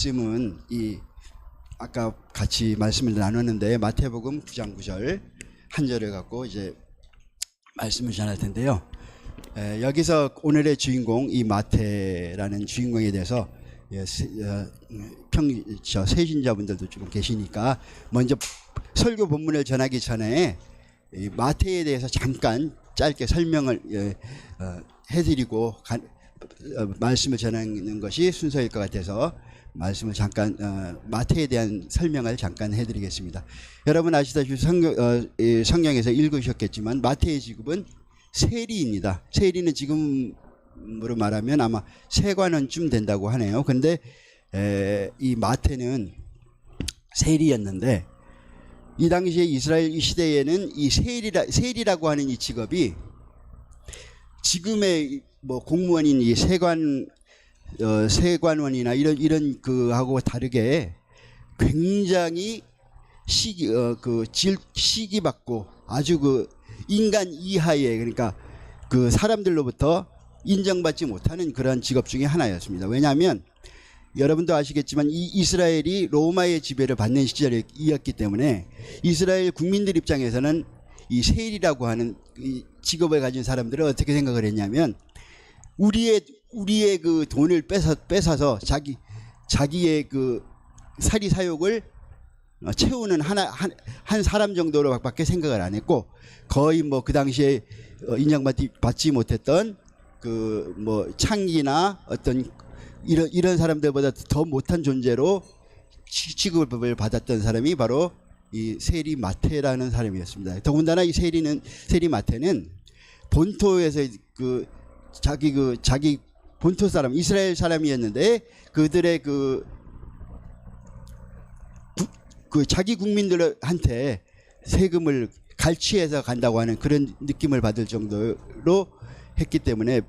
말씀은 이 아까 같이 말씀을 나눴는데 마태복음 9장 9절 한 절을 갖고 이제 말씀을 전할 텐데요. 여기서 오늘의 주인공 이 마태라는 주인공에 대해서 세신자분들도 좀 계시니까 먼저 설교 본문을 전하기 전에 이 마태에 대해서 잠깐 짧게 설명을 해드리고 말씀을 전하는 것이 순서일 것 같아서 말씀을 잠깐 마태에 대한 설명을 잠깐 해드리겠습니다. 여러분 아시다시피 성경에서 읽으셨겠지만 마태의 직업은 세리입니다. 세리는 지금으로 말하면 아마 세관원쯤 된다고 하네요. 근데 이 마태는 세리였는데 이 당시에 이스라엘 시대에는 이 세리라고 하는 이 직업이 지금의 뭐 공무원인 이 세관원이나 이런 그하고 다르게 굉장히 시기받고 아주 그 인간 이하의, 그러니까 그 사람들로부터 인정받지 못하는 그런 직업 중에 하나였습니다. 왜냐하면 여러분도 아시겠지만 이 이스라엘이 로마의 지배를 받는 시절이었기 때문에 이스라엘 국민들 입장에서는 이 세리라고 하는 이 직업을 가진 사람들은 어떻게 생각을 했냐면 우리의 그 돈을 뺏어서 자기의 그 사리 사욕을 채우는 한 사람 정도로밖에 생각을 안 했고, 거의 뭐 그 당시에 인정받지 못했던 그 뭐 창기나 어떤 이런 사람들보다 더 못한 존재로 취급을 받았던 사람이 바로 이 세리 마태라는 사람이었습니다. 더군다나 이 세리 마태는 본토에서 자기 본토 사람 이스라엘 사람이었는데 그들의 그 자기 국민들한테 세금을 갈취해서 간다고 하는 그런 느낌을 받을 정도로 했기 때문에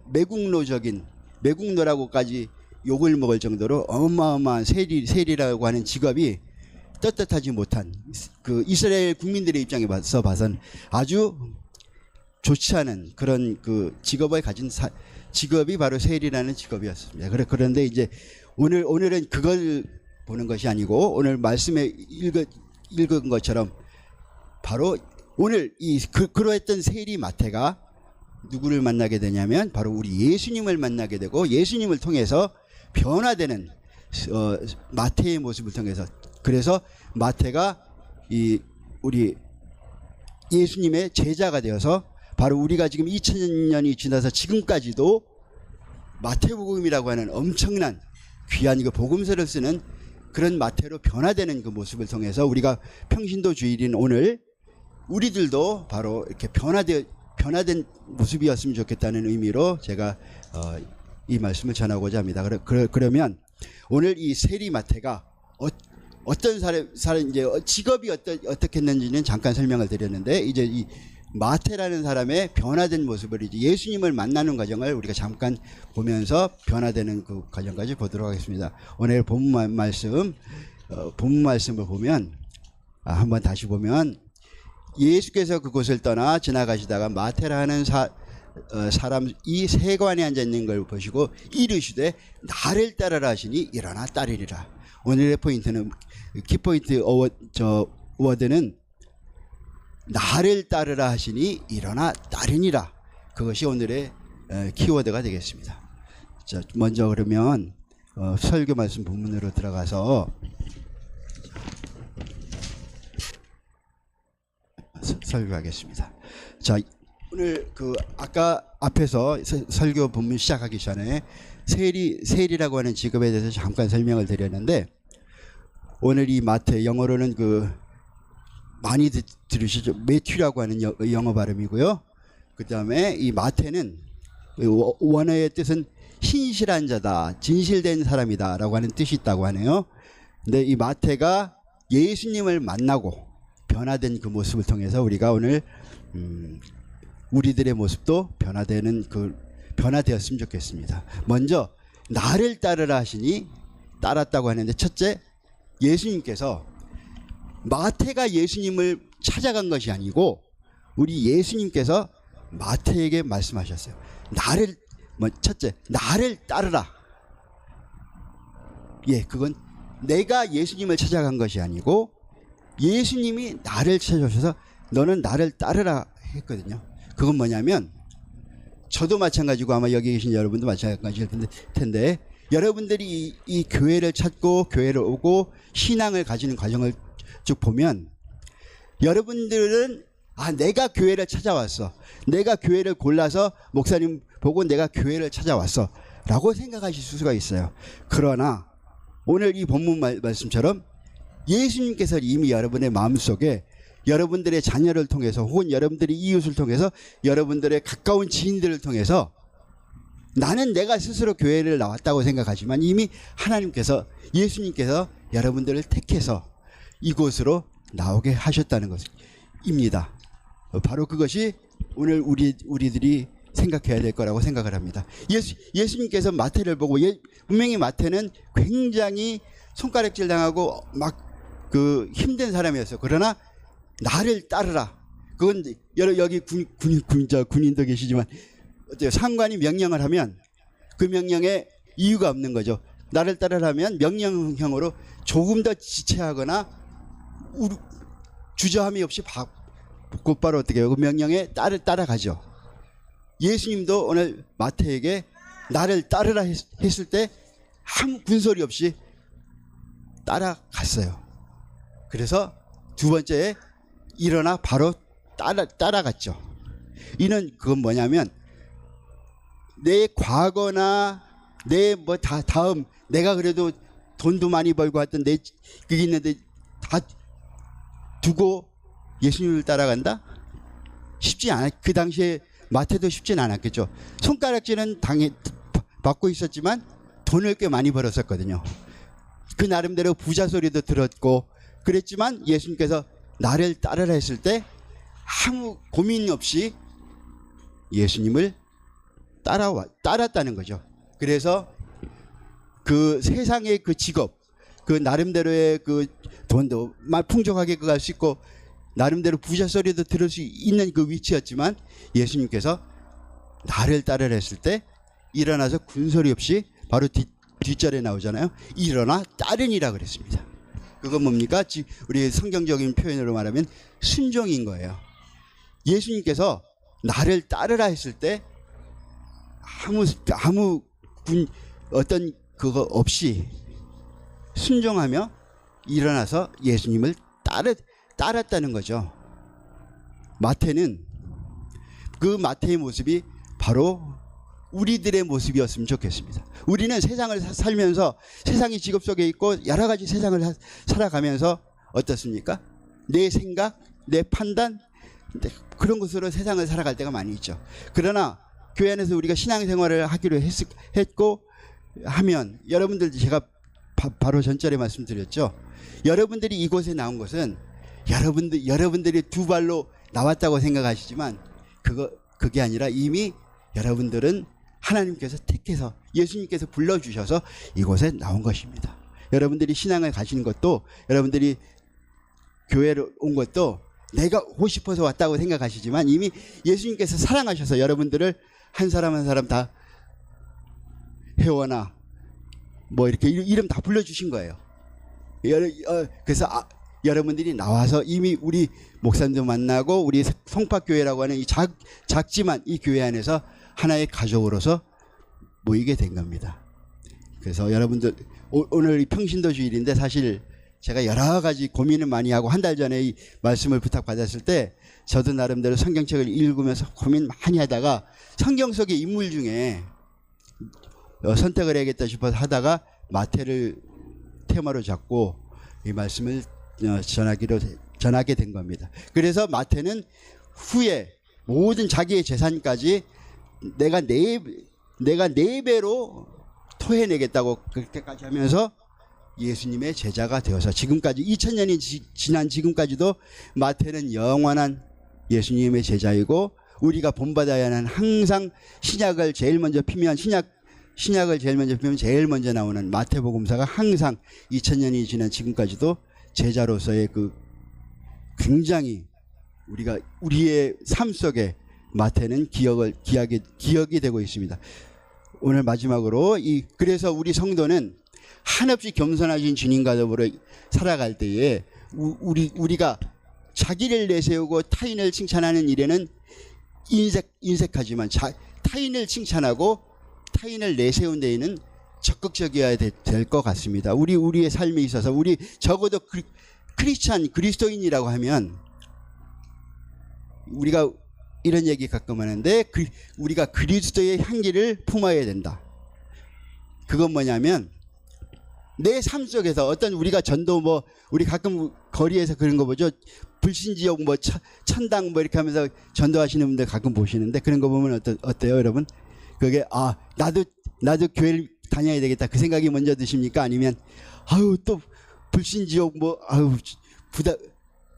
매국노라고까지 욕을 먹을 정도로 어마어마한 세리라고 하는 직업이 떳떳하지 못한 그 이스라엘 국민들의 입장에서 봐선 아주 좋지 않은 그런 그 직업을 가진 직업이 바로 세리라는 직업이었습니다. 그런데 이제 오늘은 그걸 보는 것이 아니고 오늘 말씀에 읽은 것처럼 바로 오늘 그러했던 세리 마태가 누구를 만나게 되냐면 바로 우리 예수님을 만나게 되고 예수님을 통해서 변화되는 마태의 모습을 통해서, 그래서 마태가 우리 예수님의 제자가 되어서 바로 우리가 지금 2000년이 지나서 지금까지도 마태복음이라고 하는 엄청난 귀한 그 복음서를 쓰는 그런 마태로 변화되는 그 모습을 통해서 우리가 평신도 주일인 오늘 우리들도 바로 이렇게 변화된 모습이었으면 좋겠다는 의미로 제가 이 말씀을 전하고자 합니다. 그러면 오늘 이 세리 마태가 어떤 사람 이제 직업이 어떻게 했는지는 잠깐 설명을 드렸는데, 이제 이 마태라는 사람의 변화된 모습을 이제 예수님을 만나는 과정을 우리가 잠깐 보면서 변화되는 그 과정까지 보도록 하겠습니다. 오늘 본문 말씀을 보면 한번 다시 보면 예수께서 그곳을 떠나 지나가시다가 마태라는 사람 이 세관에 앉아 있는 걸 보시고 이르시되 나를 따르라 하시니 일어나 따르리라. 오늘의 포인트는 키포인트 워드는 나를 따르라 하시니 일어나 따르니라. 그것이 오늘의 키워드가 되겠습니다. 자, 먼저 그러면 설교 말씀 본문으로 들어가서 설교하겠습니다. 자, 오늘 아까 앞에서 설교 본문 시작하기 전에 세리라고 하는 직업에 대해서 잠깐 설명을 드렸는데, 오늘 이 마태 영어로는 많이 들으시죠? 매튜라고 하는 영어 발음이고요. 그 다음에 이 마태는 원어의 뜻은 신실한 자다, 진실된 사람이다 라고 하는 뜻이 있다고 하네요. 근데 이 마태가 예수님을 만나고 변화된 그 모습을 통해서 우리가 오늘 우리들의 모습도 변화되었으면 좋겠습니다. 먼저 나를 따르라 하시니 따랐다고 하는데, 첫째, 예수님께서 마태가 예수님을 찾아간 것이 아니고 우리 예수님께서 마태에게 말씀하셨어요. 첫째 나를 따르라. 예, 그건 내가 예수님을 찾아간 것이 아니고 예수님이 나를 찾아오셔서 너는 나를 따르라 했거든요. 그건 뭐냐면 저도 마찬가지고 아마 여기 계신 여러분도 마찬가지일 텐데 여러분들이 이 교회를 찾고 교회를 오고 신앙을 가지는 과정을 쭉 보면 여러분들은 내가 교회를 찾아왔어. 내가 교회를 골라서 목사님 보고 내가 교회를 찾아왔어. 라고 생각하실 수가 있어요. 그러나 오늘 이 본문 말씀처럼 예수님께서 이미 여러분의 마음속에 여러분들의 자녀를 통해서 혹은 여러분들의 이웃을 통해서 여러분들의 가까운 지인들을 통해서 나는 내가 스스로 교회를 나왔다고 생각하지만 이미 하나님께서 예수님께서 여러분들을 택해서 이곳으로 나오게 하셨다는 것입니다. 바로 그것이 오늘 우리들이 생각해야 될 거라고 생각을 합니다. 예수님께서 마태를 보고 분명히 마태는 굉장히 손가락질 당하고 막 힘든 사람이었어요. 그러나 나를 따르라. 그건 여기 군인도 계시지만 어때요? 상관이 명령을 하면 그 명령에 이유가 없는 거죠. 나를 따르라면 명령형으로 조금 더 지체하거나 주저함이 없이 곧바로 어떻게 해요? 그 명령에 따라가죠. 예수님도 오늘 마태에게 나를 따르라 했을 때 아무 군소리 없이 따라갔어요. 그래서 두 번째에 일어나 바로 따라갔죠. 이는 그건 뭐냐면 내 과거나 내 다음 내가 그래도 돈도 많이 벌고 했던 그게 있는데 다 두고 예수님을 따라간다? 쉽지 않아. 그 당시에 마태도 쉽지는 않았겠죠. 손가락질은 받고 있었지만 돈을 꽤 많이 벌었었거든요. 그 나름대로 부자 소리도 들었고 그랬지만 예수님께서 나를 따르라 했을 때 아무 고민 없이 예수님을 따랐다는 거죠. 그래서 그 세상의 그 직업, 그 나름대로의 그 돈도 풍족하게 갈 수 있고 나름대로 부자 소리도 들을 수 있는 그 위치였지만 예수님께서 나를 따르라 했을 때 일어나서 군소리 없이 바로 뒷절에 나오잖아요. 일어나 따르니라 그랬습니다. 그건 뭡니까? 우리 성경적인 표현으로 말하면 순종인 거예요. 예수님께서 나를 따르라 했을 때 아무 어떤 그거 없이 순종하며 일어나서 예수님을 따랐다는 거죠. 마태는 그 마태의 모습이 바로 우리들의 모습이었으면 좋겠습니다. 우리는 세상을 살면서 세상이 직업 속에 있고 여러 가지 세상을 살아가면서 어떻습니까? 내 생각, 내 판단 그런 것으로 세상을 살아갈 때가 많이 있죠. 그러나 교회 안에서 우리가 신앙생활을 하기로 했고 하면 여러분들 제가 바로 전절에 말씀드렸죠. 여러분들이 이곳에 나온 것은 여러분들이 두 발로 나왔다고 생각하시지만 그게 아니라 이미 여러분들은 하나님께서 택해서 예수님께서 불러주셔서 이곳에 나온 것입니다. 여러분들이 신앙을 가지는 것도 여러분들이 교회로 온 것도 내가 오고 싶어서 왔다고 생각하시지만 이미 예수님께서 사랑하셔서 여러분들을 한 사람 한 사람 다 회원아 뭐 이렇게 이름 다 불러주신 거예요. 그래서 여러분들이 나와서 이미 우리 목사님도 만나고 우리 성팍교회라고 하는 이 작지만 이 교회 안에서 하나의 가족으로서 모이게 된 겁니다. 그래서 여러분들 오늘 이 평신도 주일인데 사실 제가 여러 가지 고민을 많이 하고 한 달 전에 이 말씀을 부탁받았을 때 저도 나름대로 성경책을 읽으면서 고민 많이 하다가 성경 속의 인물 중에 선택을 해야겠다 싶어서 하다가 마태를 테마로 잡고 이 말씀을 전하게 된 겁니다. 그래서 마태는 후에 모든 자기의 재산까지 내가 네 배로 토해내겠다고 그렇게까지 하면서 예수님의 제자가 되어서 지금까지 2000년이 지난 지금까지도 마태는 영원한 예수님의 제자이고 우리가 본받아야 하는 항상 신약을 제일 먼저 피면 신약을 제일 먼저 피면 제일 먼저 나오는 마태복음사가 항상 2000년이 지난 지금까지도 제자로서의 그 굉장히 우리의 삶 속에 마태는 기억이 되고 있습니다. 오늘 마지막으로 그래서 우리 성도는 한없이 겸손하신 주님과 더불어 살아갈 때에 우리가 자기를 내세우고 타인을 칭찬하는 일에는 인색하지만 타인을 칭찬하고 타인을 내세운 데에는 적극적이어야 될 것 같습니다. 우리의 삶에 있어서 우리 적어도 크리스찬 그리스도인이라고 하면 우리가 이런 얘기 가끔 하는데 우리가 그리스도의 향기를 품어야 된다. 그건 뭐냐면 내 삶 속에서 어떤 우리가 전도 우리 가끔 거리에서 그런 거 보죠. 불신지옥 천당 이렇게 하면서 전도하시는 분들 가끔 보시는데 그런 거 보면 어때요 여러분? 그게 나도 교회를 다녀야 되겠다 그 생각이 먼저 드십니까? 아니면 아유 또 불신지옥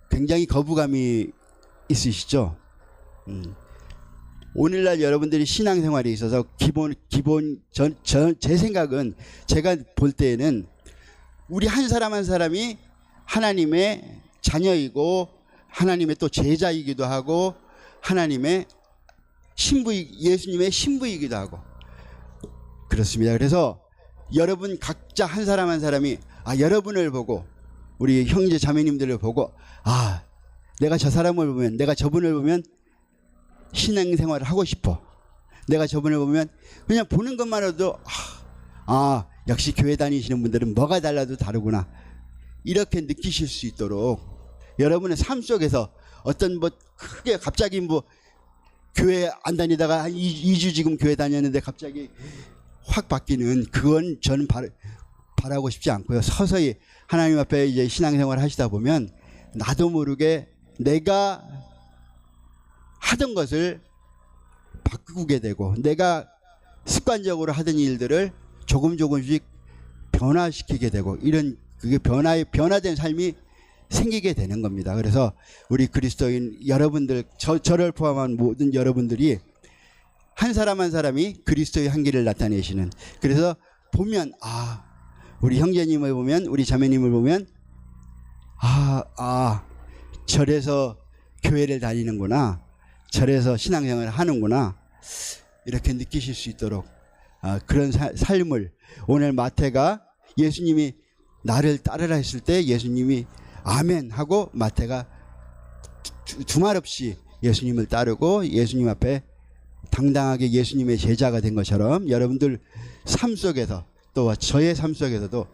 굉장히 거부감이 있으시죠? 오늘날 여러분들이 신앙생활에 있어서 제 생각은 제가 볼 때에는 우리 한 사람 한 사람이 하나님의 자녀이고 하나님의 또 제자이기도 하고 하나님의 예수님의 신부이기도 하고 그렇습니다. 그래서 여러분 각자 한 사람 한 사람이 여러분을 보고 우리 형제 자매님들을 보고 내가 저 사람을 보면 내가 저분을 보면 신앙생활을 하고 싶어. 내가 저분을 보면 그냥 보는 것만으로도 역시 교회 다니시는 분들은 뭐가 달라도 다르구나 이렇게 느끼실 수 있도록 여러분의 삶 속에서 어떤 크게 갑자기 교회 안 다니다가 한 2주 지금 교회 다녔는데 갑자기 확 바뀌는 그건 저는 바라고 싶지 않고요. 서서히 하나님 앞에 이제 신앙생활 하시다 보면 나도 모르게 내가 하던 것을 바꾸게 되고 내가 습관적으로 하던 일들을 조금씩 변화시키게 되고 이런 그게 변화된 삶이 생기게 되는 겁니다. 그래서 우리 그리스도인 여러분들 저를 포함한 모든 여러분들이 한 사람 한 사람이 그리스도의 향기를 나타내시는 그래서 보면 우리 형제님을 보면 우리 자매님을 보면 저래서 교회를 다니는구나 저래서 신앙생활을 하는구나 이렇게 느끼실 수 있도록 그런 삶을 오늘 마태가 예수님이 나를 따르라 했을 때 예수님이 아멘 하고 마태가 두말 없이 예수님을 따르고 예수님 앞에 당당하게 예수님의 제자가 된 것처럼 여러분들 삶 속에서 또 저의 삶 속에서도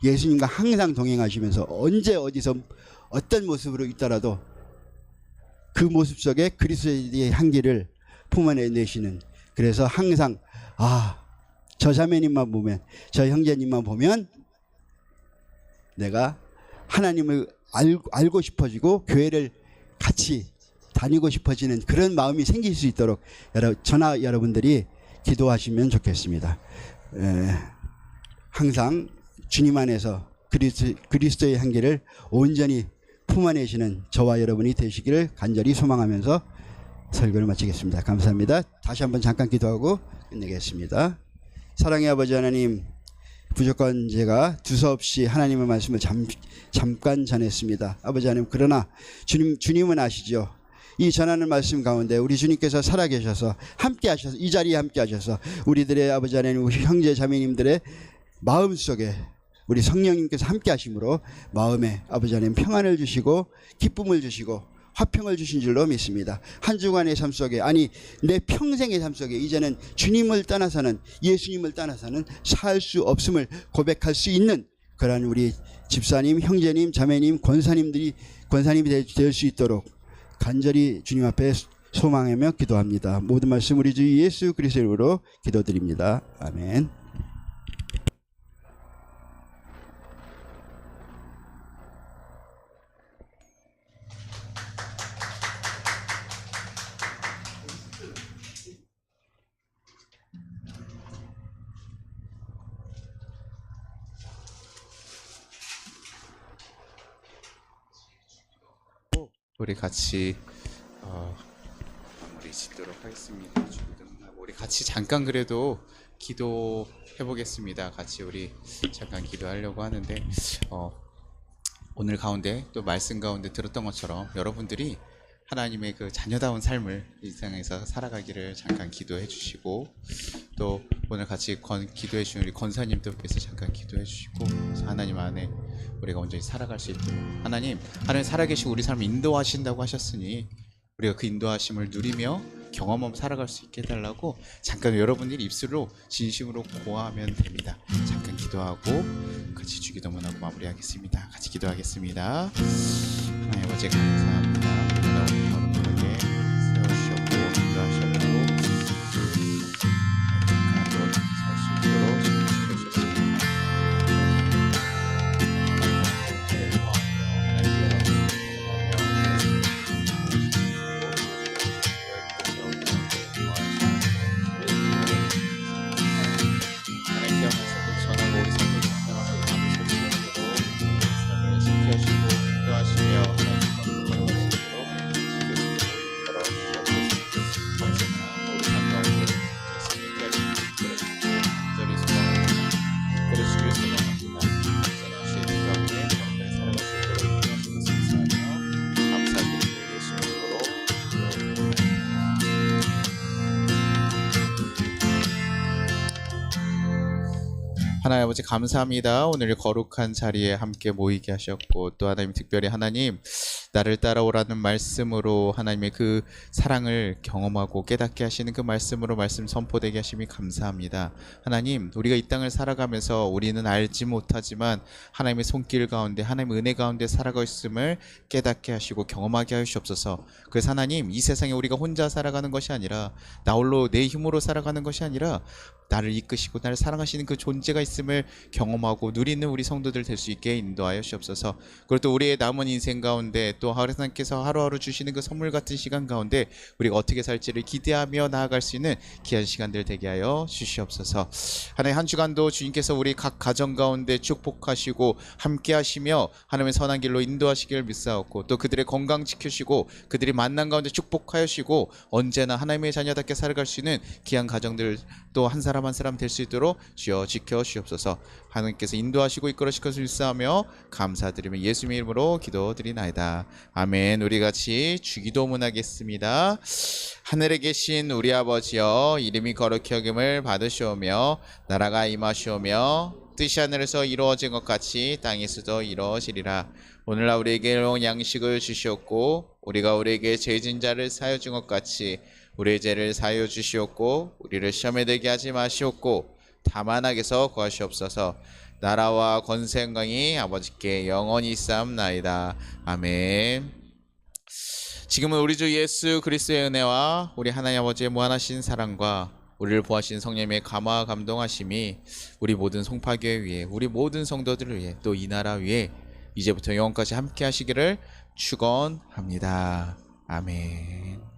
예수님과 항상 동행하시면서 언제 어디서 어떤 모습으로 있더라도 그 모습 속에 그리스도의 향기를 품어내시는 그래서 항상 저 자매님만 보면 저 형제님만 보면 내가 하나님을 알고 싶어지고 교회를 같이 다니고 싶어지는 그런 마음이 생길 수 있도록 저나 여러분들이 기도하시면 좋겠습니다. 항상 주님 안에서 그리스도의 향기를 온전히 품어내시는 저와 여러분이 되시기를 간절히 소망하면서 설교를 마치겠습니다. 감사합니다. 다시 한번 잠깐 기도하고 끝내겠습니다. 사랑의 아버지 하나님, 부족한 제가 두서없이 하나님의 말씀을 잠깐 전했습니다. 아버지 하나님, 그러나 주님은 아시죠. 이 전하는 말씀 가운데 우리 주님께서 살아계셔서 함께 하셔서 이 자리에 함께 하셔서 우리들의 아버지 하나님, 우리 형제 자매님들의 마음속에 우리 성령님께서 함께 하심으로 마음에 아버지 하나님 평안을 주시고 기쁨을 주시고 화평을 주신 줄로 믿습니다. 한 주간의 삶 속에 내 평생의 삶 속에 이제는 주님을 떠나서는 예수님을 떠나서는 살 수 없음을 고백할 수 있는 그러한 우리 집사님, 형제님, 자매님, 권사님이 될 수 있도록 간절히 주님 앞에 소망하며 기도합니다. 모든 말씀 우리 주 예수 그리스도의 이름으로 기도드립니다. 아멘. 우리 같이 마무리 짓도록 하겠습니다. 우리 같이 잠깐 그래도 기도해 보겠습니다. 같이 우리 잠깐 기도하려고 하는데 오늘 가운데 또 말씀 가운데 들었던 것처럼 여러분들이 하나님의 그 자녀다운 삶을 이 세상에서 살아가기를 잠깐 기도해 주시고, 또 오늘 같이 기도해 주신 우리 권사님들께서 잠깐 기도해 주시고, 그래서 하나님 안에 우리가 온전히 살아갈 수 있도록 하나님 살아계시고 우리 삶을 인도하신다고 하셨으니 우리가 그 인도하심을 누리며 경험하며 살아갈 수 있게 해달라고 잠깐 여러분들이 입술로 진심으로 고하면 됩니다. 잠깐 기도하고 같이 주기도문하고 마무리하겠습니다. 같이 기도하겠습니다. 하나님 아버지 감사합니다. 오늘 거룩하게 세워주셨고 인도하셨고 가도 살수 있도록 지켜주셨습니다. 하나님 아버지 감사합니다. 오늘 거룩한 자리에 함께 모이게 하셨고, 또 하나님 특별히 하나님 나를 따라오라는 말씀으로 하나님의 그 사랑을 경험하고 깨닫게 하시는 그 말씀으로 말씀 선포되게 하심이 감사합니다. 하나님 우리가 이 땅을 살아가면서 우리는 알지 못하지만 하나님의 손길 가운데 하나님의 은혜 가운데 살아가고 있음을 깨닫게 하시고 경험하게 하시옵소서. 그래서 하나님 이 세상에 우리가 혼자 살아가는 것이 아니라 나 홀로 내 힘으로 살아가는 것이 아니라 나를 이끄시고 나를 사랑하시는 그 존재가 있음을 경험하고 누리는 우리 성도들 될 수 있게 인도하여 주옵소서. 그리고 또 우리의 남은 인생 가운데 또 하나님께서 하루하루 주시는 그 선물 같은 시간 가운데 우리가 어떻게 살지를 기대하며 나아갈 수 있는 귀한 시간들 되게 하여 주시옵소서. 하나님 한 주간도 주님께서 우리 각 가정 가운데 축복하시고 함께 하시며 하나님의 선한 길로 인도하시기를 믿사옵고, 또 그들의 건강 지키시고 그들이 만난 가운데 축복하여 주시고 언제나 하나님의 자녀답게 살아갈 수 있는 귀한 가정들 또 한 사람 한 사람 될 수 있도록 주여 지켜 주옵소서. 하나님께서 인도하시고 이끌어 시켜 주시며 감사드리며 예수님의 이름으로 기도드리나이다. 아멘. 우리 같이 주기도문하겠습니다. 하늘에 계신 우리 아버지여, 이름이 거룩히 여김을 받으시오며 나라가 임하시오며 뜻이 하늘에서 이루어진 것 같이 땅에서도 이루어지리라. 오늘날 우리에게 일용 양식을 주시옵고 우리가 우리에게 죄진 자를 사하여 준 것 같이 우리의 죄를 사하여 주시옵고 우리를 시험에 들게 하지 마시옵고 다만 악에서 구하시옵소서. 나라와 권세 영광이 아버지께 영원히 있사옵나이다. 아멘. 지금은 우리 주 예수 그리스도의 은혜와 우리 하나님 아버지의 무한하신 사랑과 우리를 보하신 성령님의 감화 감동하심이 우리 모든 송파교회 위에 우리 모든 성도들을 위해 또 이 나라 위에 이제부터 영원까지 함께 하시기를 축원합니다. 아멘.